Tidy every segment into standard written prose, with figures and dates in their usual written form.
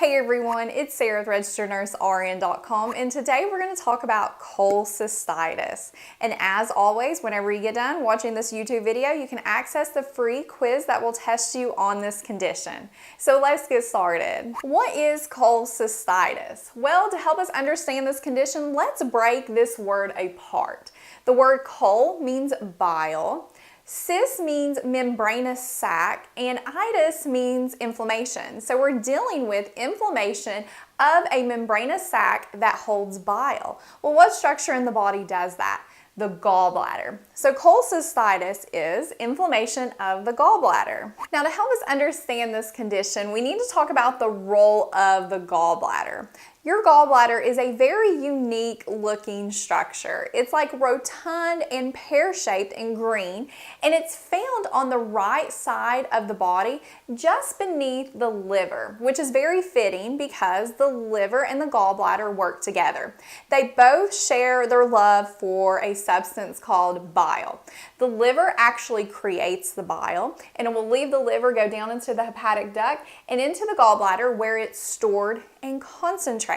Hey everyone, it's Sarah with RegisteredNurseRN.com, and today we're going to talk about cholecystitis. And as always, whenever you get done watching this YouTube video, you can access the free quiz that will test you on this condition. So let's get started. What is cholecystitis? Well, to help us understand this condition, let's break this word apart. The word chol means bile. Cys means membranous sac, and itis means inflammation. So we're dealing with inflammation of a membranous sac that holds bile. Well, what structure in the body does that? The gallbladder. So cholecystitis is inflammation of the gallbladder. Now, to help us understand this condition, we need to talk about the role of the gallbladder. Your gallbladder is a very unique looking structure. It's like rotund and pear-shaped and green, and it's found on the right side of the body just beneath the liver, which is very fitting because the liver and the gallbladder work together. They both share their love for a substance called bile. The liver actually creates the bile, and it will leave the liver, go down into the hepatic duct and into the gallbladder where it's stored and concentrated.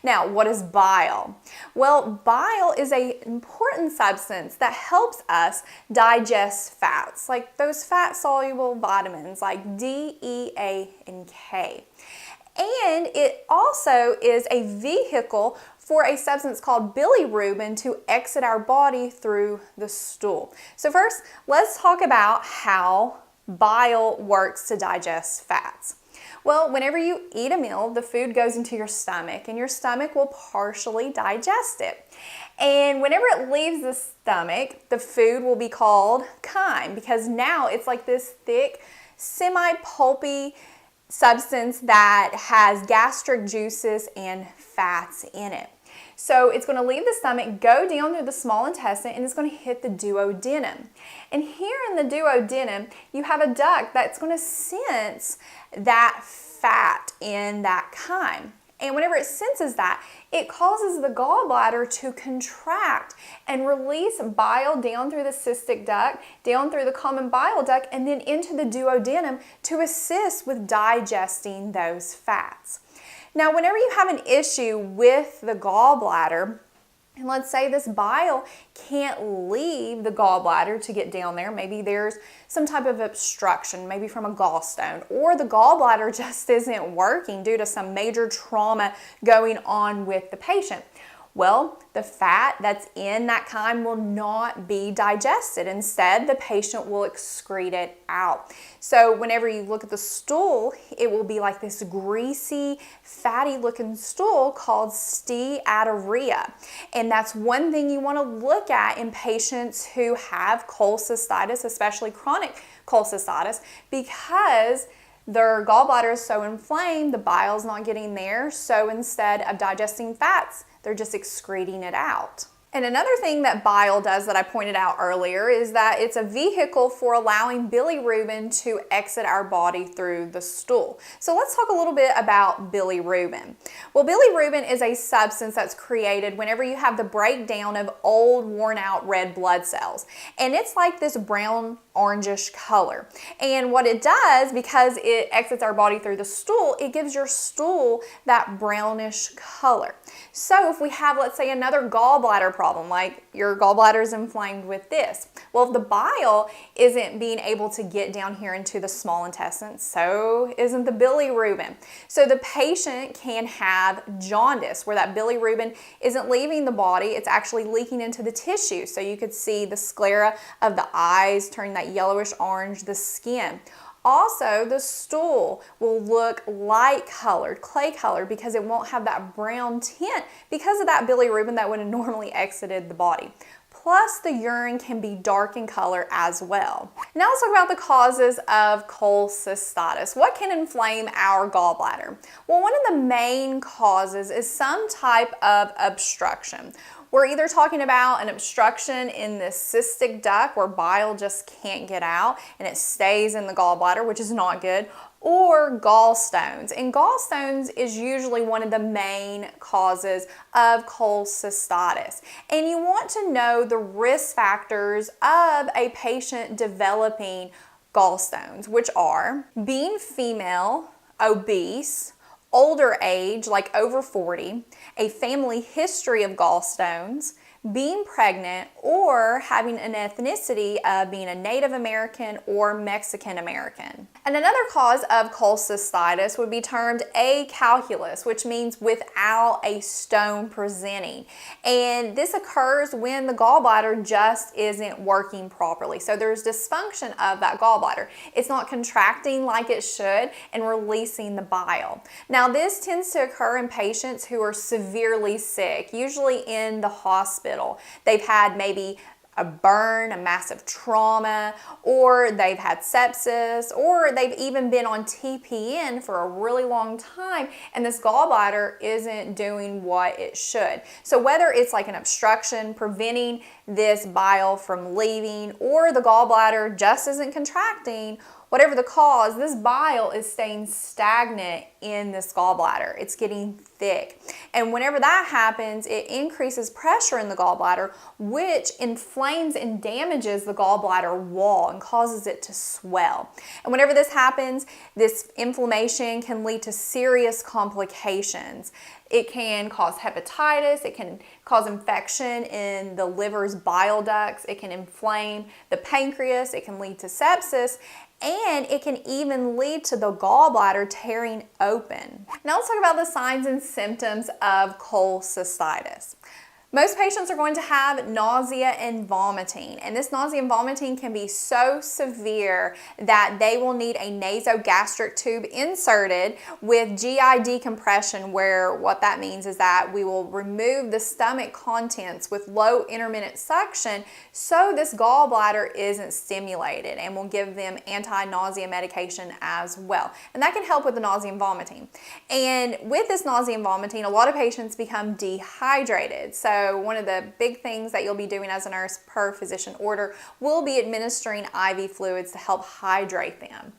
Now, what is bile? Well, bile is an important substance that helps us digest fats, like those fat-soluble vitamins like D, E, A, and K. And it also is a vehicle for a substance called bilirubin to exit our body through the stool. So first, let's talk about how bile works to digest fats. Well, whenever you eat a meal, the food goes into your stomach, and your stomach will partially digest it. And whenever it leaves the stomach, the food will be called chyme, because now it's like this thick, semi-pulpy substance that has gastric juices and fats in it. So it's going to leave the stomach, go down through the small intestine, and it's going to hit the duodenum. And here in the duodenum, you have a duct that's going to sense that fat in that chyme. And whenever it senses that, it causes the gallbladder to contract and release bile down through the cystic duct, down through the common bile duct, and then into the duodenum to assist with digesting those fats. Now, whenever you have an issue with the gallbladder, and let's say this bile can't leave the gallbladder to get down there, maybe there's some type of obstruction, maybe from a gallstone, or the gallbladder just isn't working due to some major trauma going on with the patient. Well, the fat that's in that chyme will not be digested. Instead, the patient will excrete it out. So whenever you look at the stool, it will be like this greasy, fatty looking stool called steatorrhea. And that's one thing you want to look at in patients who have cholecystitis, especially chronic cholecystitis, because their gallbladder is so inflamed, the bile's not getting there, so instead of digesting fats, they're just excreting it out. And another thing that bile does that I pointed out earlier is that it's a vehicle for allowing bilirubin to exit our body through the stool. So let's talk a little bit about bilirubin. Well, bilirubin is a substance that's created whenever you have the breakdown of old, worn out red blood cells. And it's like this brown orangish color. And what it does, because it exits our body through the stool, it gives your stool that brownish color. So if we have, let's say, another gallbladder problem, like your gallbladder is inflamed with this, well, if the bile isn't being able to get down here into the small intestine, so isn't the bilirubin. So the patient can have jaundice, where that bilirubin isn't leaving the body, it's actually leaking into the tissue. So you could see the sclera of the eyes turning that yellowish orange, the skin. Also, the stool will look light colored, clay colored, because it won't have that brown tint because of that bilirubin that would have normally exited the body. Plus, the urine can be dark in color as well. Now let's talk about the causes of cholecystitis. What can inflame our gallbladder? Well, one of the main causes is some type of obstruction. We're either talking about an obstruction in the cystic duct where bile just can't get out and it stays in the gallbladder, which is not good, or gallstones. And gallstones is usually one of the main causes of cholecystitis. And you want to know the risk factors of a patient developing gallstones, which are being female, obese, older age, like over 40, a family history of gallstones, being pregnant, or having an ethnicity of being a Native American or Mexican American. And another cause of cholecystitis would be termed acalculous, which means without a stone presenting. And this occurs when the gallbladder just isn't working properly. So there's dysfunction of that gallbladder. It's not contracting like it should and releasing the bile. Now this tends to occur in patients who are severely sick, usually in the hospital. They've had maybe a burn, a massive trauma, or they've had sepsis, or they've even been on TPN for a really long time, and this gallbladder isn't doing what it should. So whether it's like an obstruction preventing this bile from leaving, or the gallbladder just isn't contracting, whatever the cause, this bile is staying stagnant in this gallbladder. It's getting thick. And whenever that happens, it increases pressure in the gallbladder, which inflames and damages the gallbladder wall and causes it to swell. And whenever this happens, this inflammation can lead to serious complications. It can cause hepatitis, it can cause infection in the liver's bile ducts, it can inflame the pancreas, it can lead to sepsis, and it can even lead to the gallbladder tearing open. Now let's talk about the signs and symptoms of cholecystitis. Most patients are going to have nausea and vomiting, and this nausea and vomiting can be so severe that they will need a nasogastric tube inserted with GI decompression, where what that means is that we will remove the stomach contents with low intermittent suction so this gallbladder isn't stimulated, and we'll give them anti-nausea medication as well. And that can help with the nausea and vomiting. And with this nausea and vomiting, a lot of patients become dehydrated. So one of the big things that you'll be doing as a nurse per physician order will be administering IV fluids to help hydrate them.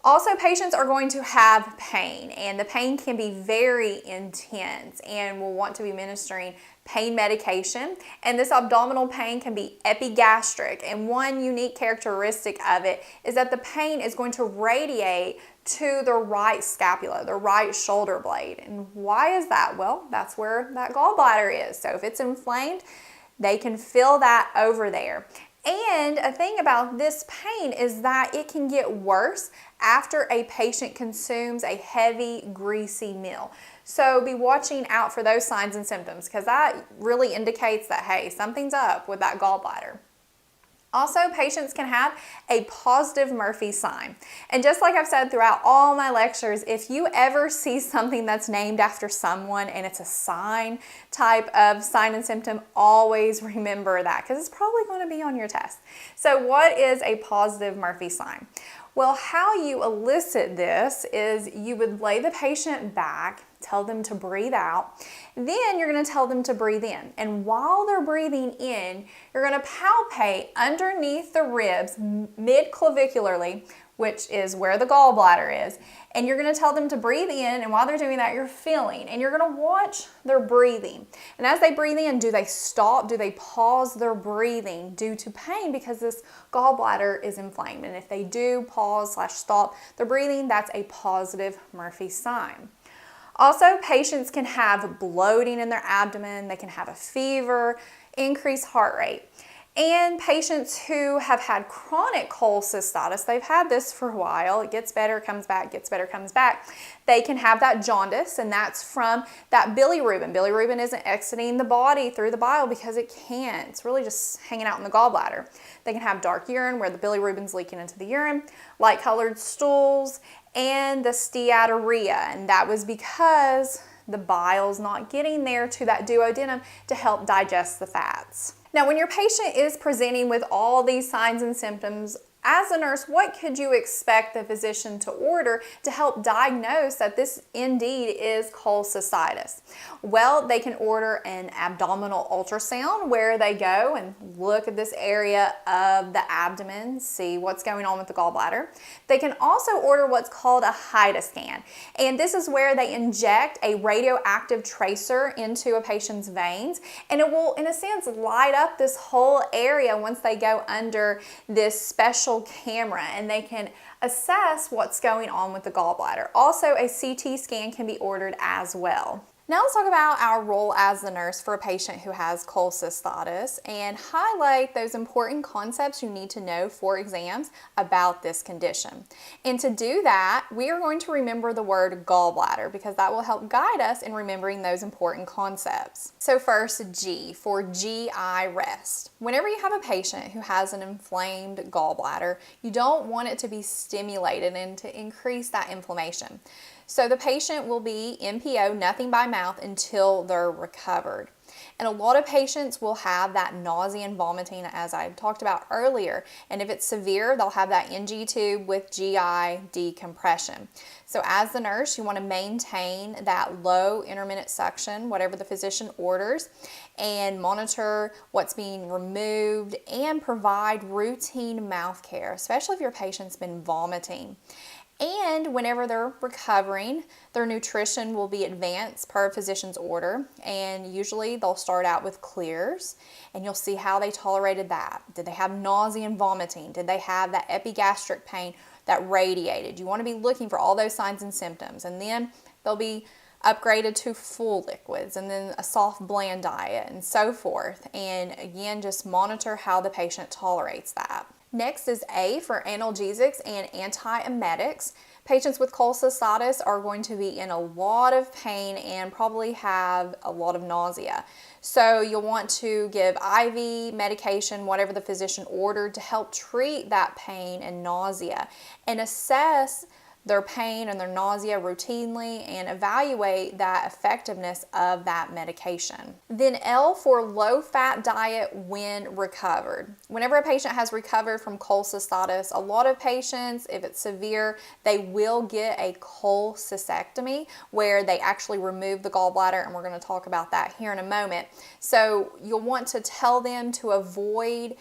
Also, patients are going to have pain, and the pain can be very intense, and we'll want to be administering pain medication. And this abdominal pain can be epigastric, and one unique characteristic of it is that the pain is going to radiate to the right scapula, the right shoulder blade. And why is that? Well, that's where that gallbladder is. So if it's inflamed, they can feel that over there. And a thing about this pain is that it can get worse after a patient consumes a heavy, greasy meal. So be watching out for those signs and symptoms, because that really indicates that, hey, something's up with that gallbladder. Also, patients can have a positive Murphy sign. And just like I've said throughout all my lectures, if you ever see something that's named after someone and it's a sign type of sign and symptom, always remember that, because it's probably going to be on your test. So what is a positive Murphy sign? Well, how you elicit this is you would lay the patient back, tell them to breathe out, then you're going to tell them to breathe in. And while they're breathing in, you're going to palpate underneath the ribs mid-clavicularly, which is where the gallbladder is, and you're going to tell them to breathe in, and while they're doing that, you're feeling, and you're going to watch their breathing. And as they breathe in, do they stop? Do they pause their breathing due to pain because this gallbladder is inflamed? And if they do pause/stop their breathing, that's a positive Murphy sign. Also, patients can have bloating in their abdomen, they can have a fever, increased heart rate. And patients who have had chronic cholecystitis, they've had this for a while, it gets better, comes back, gets better, comes back. They can have that jaundice, and that's from that bilirubin. Bilirubin isn't exiting the body through the bile because it can't. It's really just hanging out in the gallbladder. They can have dark urine where the bilirubin's leaking into the urine, light-colored stools, and the steatorrhea. And that was because the bile's not getting there to that duodenum to help digest the fats. Now, when your patient is presenting with all these signs and symptoms, as a nurse, what could you expect the physician to order to help diagnose that this indeed is cholecystitis? Well, they can order an abdominal ultrasound where they go and look at this area of the abdomen, see what's going on with the gallbladder. They can also order what's called a HIDA scan, and this is where they inject a radioactive tracer into a patient's veins, and it will, in a sense, light up this whole area once they go under this special special camera and they can assess what's going on with the gallbladder. Also, a CT scan can be ordered as well. Now let's talk about our role as the nurse for a patient who has cholecystitis and highlight those important concepts you need to know for exams about this condition. And to do that, we are going to remember the word gallbladder because that will help guide us in remembering those important concepts. So first, G for GI rest. Whenever you have a patient who has an inflamed gallbladder, you don't want it to be stimulated and to increase that inflammation. So the patient will be NPO, nothing by mouth, until they're recovered. And a lot of patients will have that nausea and vomiting as I talked about earlier. And if it's severe, they'll have that NG tube with GI decompression. So as the nurse, you want to maintain that low intermittent suction, whatever the physician orders, and monitor what's being removed and provide routine mouth care, especially if your patient's been vomiting. And whenever they're recovering, their nutrition will be advanced per physician's order, and usually they'll start out with clears, and you'll see how they tolerated that. Did they have nausea and vomiting? Did they have that epigastric pain that radiated? You want to be looking for all those signs and symptoms, and then they'll be upgraded to full liquids and then a soft bland diet and so forth. And again, just monitor how the patient tolerates that. Next is A for Analgesics and Antiemetics. Patients with cholecystitis are going to be in a lot of pain and probably have a lot of nausea. So you'll want to give IV medication, whatever the physician ordered, to help treat that pain and nausea and assess their pain and their nausea routinely and evaluate that effectiveness of that medication. Then L for low-fat diet when recovered. Whenever a patient has recovered from cholecystitis, a lot of patients, if it's severe, they will get a cholecystectomy where they actually remove the gallbladder, and we're going to talk about that here in a moment. So you'll want to tell them to avoid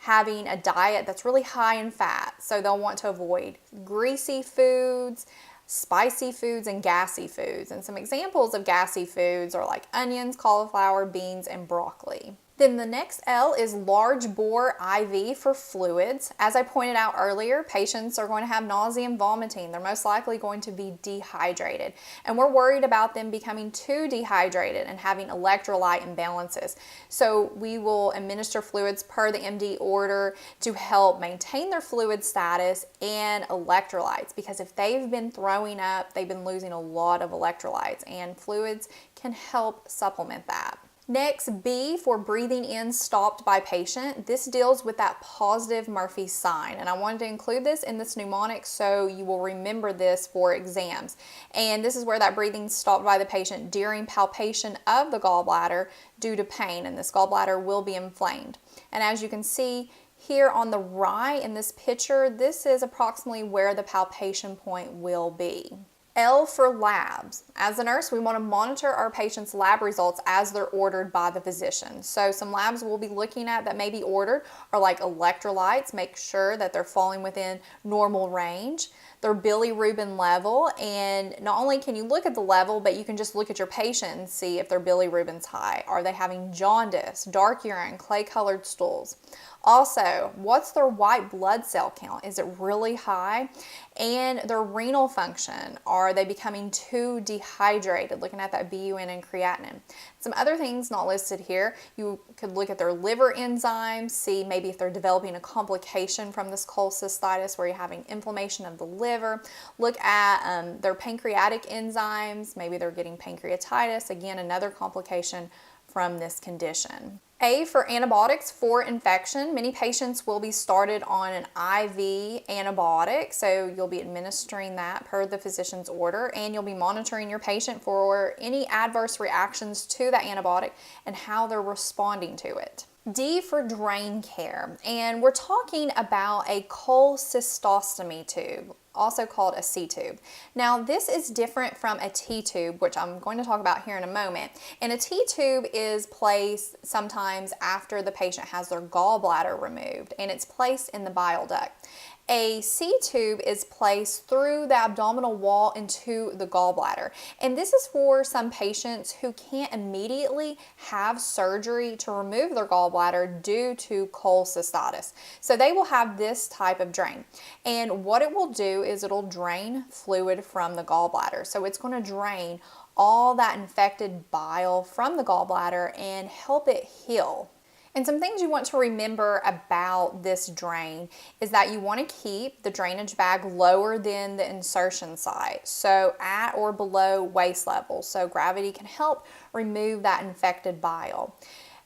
having a diet that's really high in fat. So they'll want to avoid greasy foods, spicy foods, and gassy foods. And some examples of gassy foods are like onions, cauliflower, beans, and broccoli. Then the next L is large bore IV for fluids. As I pointed out earlier, patients are going to have nausea and vomiting. They're most likely going to be dehydrated. And we're worried about them becoming too dehydrated and having electrolyte imbalances. So we will administer fluids per the MD order to help maintain their fluid status and electrolytes, because if they've been throwing up, they've been losing a lot of electrolytes, and fluids can help supplement that. Next, B for breathing in stopped by patient. This deals with that positive Murphy sign, and I wanted to include this in this mnemonic so you will remember this for exams. And this is where that breathing stopped by the patient during palpation of the gallbladder due to pain, and this gallbladder will be inflamed. And as you can see here on the right in this picture, this is approximately where the palpation point will be. L for labs. As a nurse, we want to monitor our patient's lab results as they're ordered by the physician. So some labs we'll be looking at that may be ordered are like electrolytes, make sure that they're falling within normal range, their bilirubin level, and not only can you look at the level, but you can just look at your patient and see if their bilirubin's high. Are they having jaundice, dark urine, clay-colored stools? Also, what's their white blood cell count? Is it really high? And their renal function, are they becoming too dehydrated? Looking at that BUN and creatinine. Some other things not listed here, you could look at their liver enzymes, see maybe if they're developing a complication from this cholecystitis where you're having inflammation of the liver. Look at their pancreatic enzymes, maybe they're getting pancreatitis, again another complication from this condition. A for antibiotics for infection. Many patients will be started on an IV antibiotic, so you'll be administering that per the physician's order, and you'll be monitoring your patient for any adverse reactions to that antibiotic and how they're responding to it. D for drain care, and we're talking about a cholecystostomy tube, also called a C-tube. Now this is different from a T-tube, which I'm going to talk about here in a moment. And a T-tube is placed sometimes after the patient has their gallbladder removed, and it's placed in the bile duct. A C-tube is placed through the abdominal wall into the gallbladder. And this is for some patients who can't immediately have surgery to remove their gallbladder due to cholecystitis. So they will have this type of drain. And what it will do is it'll drain fluid from the gallbladder. So it's going to drain all that infected bile from the gallbladder and help it heal. And some things you want to remember about this drain is that you want to keep the drainage bag lower than the insertion site, so at or below waist level, so gravity can help remove that infected bile.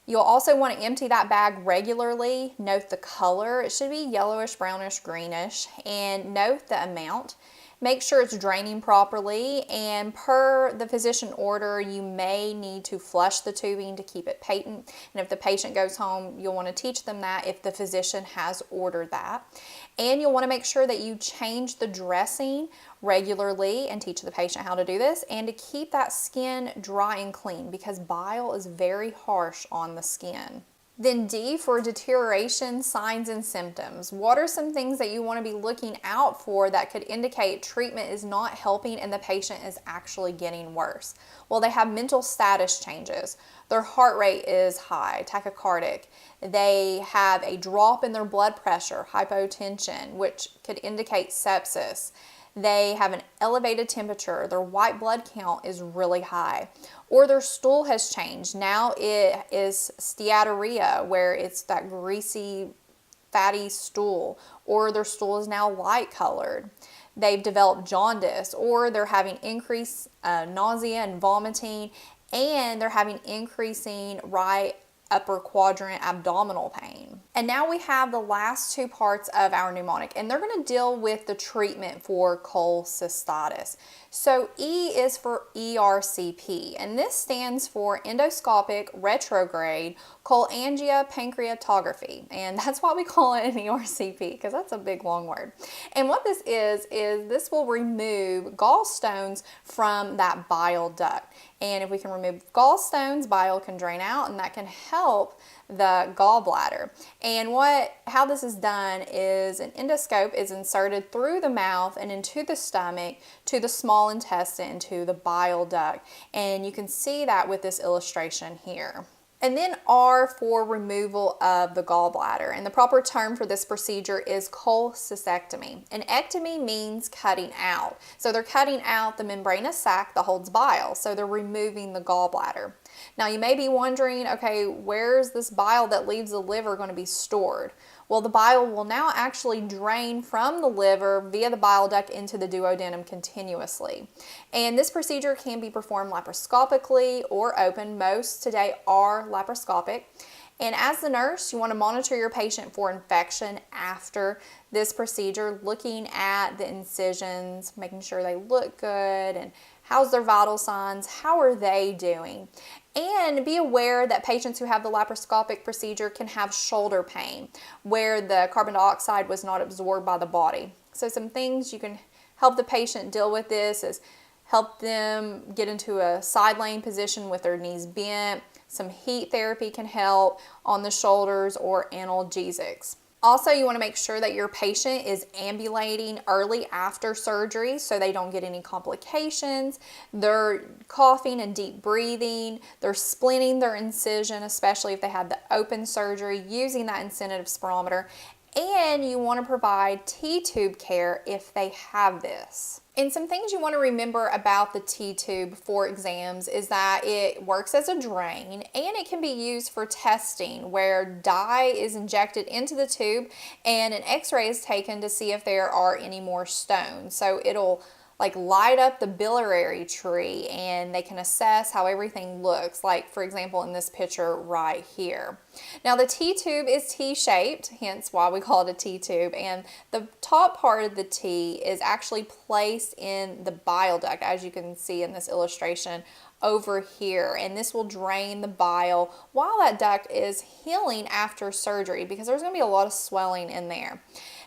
You'll also want to empty that bag regularly. Note the color. It should be yellowish, brownish, greenish, and note the amount. Make sure it's draining properly, and per the physician order, you may need to flush the tubing to keep it patent. And if the patient goes home, you'll want to teach them that if the physician has ordered that. And you'll want to make sure that you change the dressing regularly and teach the patient how to do this, and to keep that skin dry and clean because bile is very harsh on the skin. Then D for deterioration, signs and symptoms. What are some things that you want to be looking out for that could indicate treatment is not helping and the patient is actually getting worse? Well, they have mental status changes. Their heart rate is high, tachycardic. They have a drop in their blood pressure, hypotension, which could indicate sepsis. They have an elevated temperature, their white blood count is really high, or their stool has changed. Now it is steatorrhea, where it's that greasy, fatty stool, or their stool is now light colored. They've developed jaundice, or they're having increased nausea and vomiting, and they're having increasing right upper quadrant abdominal pain. And now we have the last two parts of our mnemonic, and they're going to deal with the treatment for cholecystitis. So E is for ERCP, and this stands for endoscopic retrograde cholangiopancreatography, and that's why we call it an ERCP, because that's a big long word. And what this is this will remove gallstones from that bile duct. And if we can remove gallstones, bile can drain out, and that can help the gallbladder. And how this is done is an endoscope is inserted through the mouth and into the stomach, to the small intestine, to the bile duct. And you can see that with this illustration here. And then R for removal of the gallbladder. And the proper term for this procedure is cholecystectomy. And ectomy means cutting out. So they're cutting out the membranous sac that holds bile. So they're removing the gallbladder. Now you may be wondering, okay, where's this bile that leaves the liver going to be stored? Well, the bile will now actually drain from the liver via the bile duct into the duodenum continuously. And this procedure can be performed laparoscopically or open. Most today are laparoscopic. And as the nurse, you want to monitor your patient for infection after this procedure, looking at the incisions, making sure they look good, and how's their vital signs, how are they doing? And be aware that patients who have the laparoscopic procedure can have shoulder pain where the carbon dioxide was not absorbed by the body. So some things you can help the patient deal with this is help them get into a side laying position with their knees bent. Some heat therapy can help on the shoulders, or analgesics. Also, you want to make sure that your patient is ambulating early after surgery so they don't get any complications. They're coughing and deep breathing. They're splinting their incision, especially if they had the open surgery, using that incentive spirometer. And you want to provide Ttube care if they have this. And some things you want to remember about the Ttube for exams is that it works as a drain, and it can be used for testing where dye is injected into the tube and an x-ray is taken to see if there are any more stones. So it'll light up the biliary tree, and they can assess how everything looks, like for example in this picture right here. Now the T-tube is T-shaped, hence why we call it a T-tube, and the top part of the T is actually placed in the bile duct, as you can see in this illustration over here, and this will drain the bile while that duct is healing after surgery, because there's going to be a lot of swelling in there.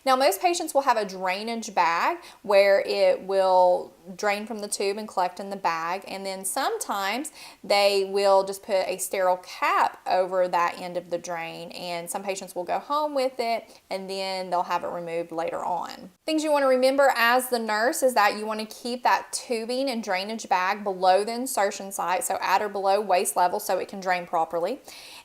Now, most patients will have a drainage bag where it will drain from the tube and collect in the bag, and then sometimes they will just put a sterile cap over that end of the drain, and some patients will go home with it and then they'll have it removed later on. Things you want to remember as the nurse is that you want to keep that tubing and drainage bag below the insertion site, so at or below waist level so it can drain properly.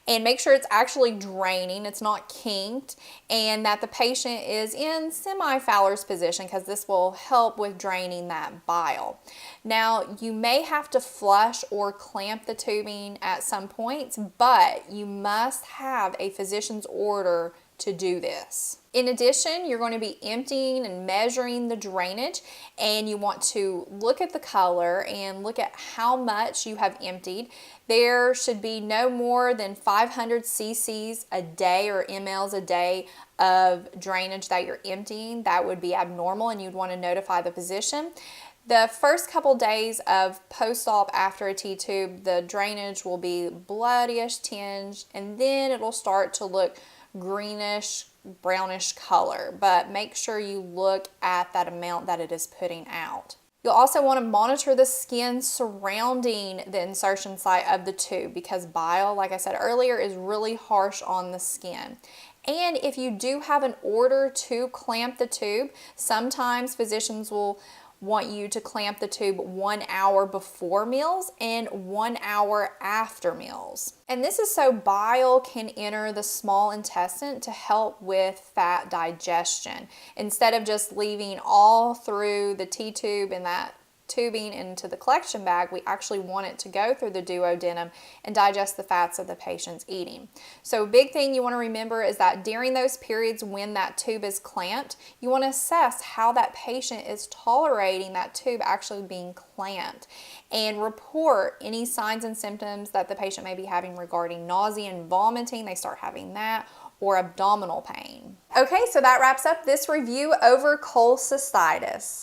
And make sure it's actually draining, it's not kinked, and that the patient is in semi-Fowler's position because this will help with draining that bile. Now, you may have to flush or clamp the tubing at some points, but you must have a physician's order to do this. In addition, you're going to be emptying and measuring the drainage, and you want to look at the color and look at how much you have emptied. There should be no more than 500 cc's a day or mLs a day of drainage that you're emptying. That would be abnormal, and you'd want to notify the physician. The first couple days of post-op after a T-tube, the drainage will be bloodyish tinged, and then it'll start to look greenish, brownish color, but make sure you look at that amount that it is putting out. You'll also want to monitor the skin surrounding the insertion site of the tube because bile, like I said earlier, is really harsh on the skin. And if you do have an order to clamp the tube, sometimes physicians will want you to clamp the tube 1 hour before meals and 1 hour after meals. And this is so bile can enter the small intestine to help with fat digestion, instead of just leaving all through the T-tube and that tubing into the collection bag. We actually want it to go through the duodenum and digest the fats of the patient's eating. So a big thing you want to remember is that during those periods when that tube is clamped, you want to assess how that patient is tolerating that tube actually being clamped and report any signs and symptoms that the patient may be having regarding nausea and vomiting. They start having that, or abdominal pain. Okay, so that wraps up this review over cholecystitis.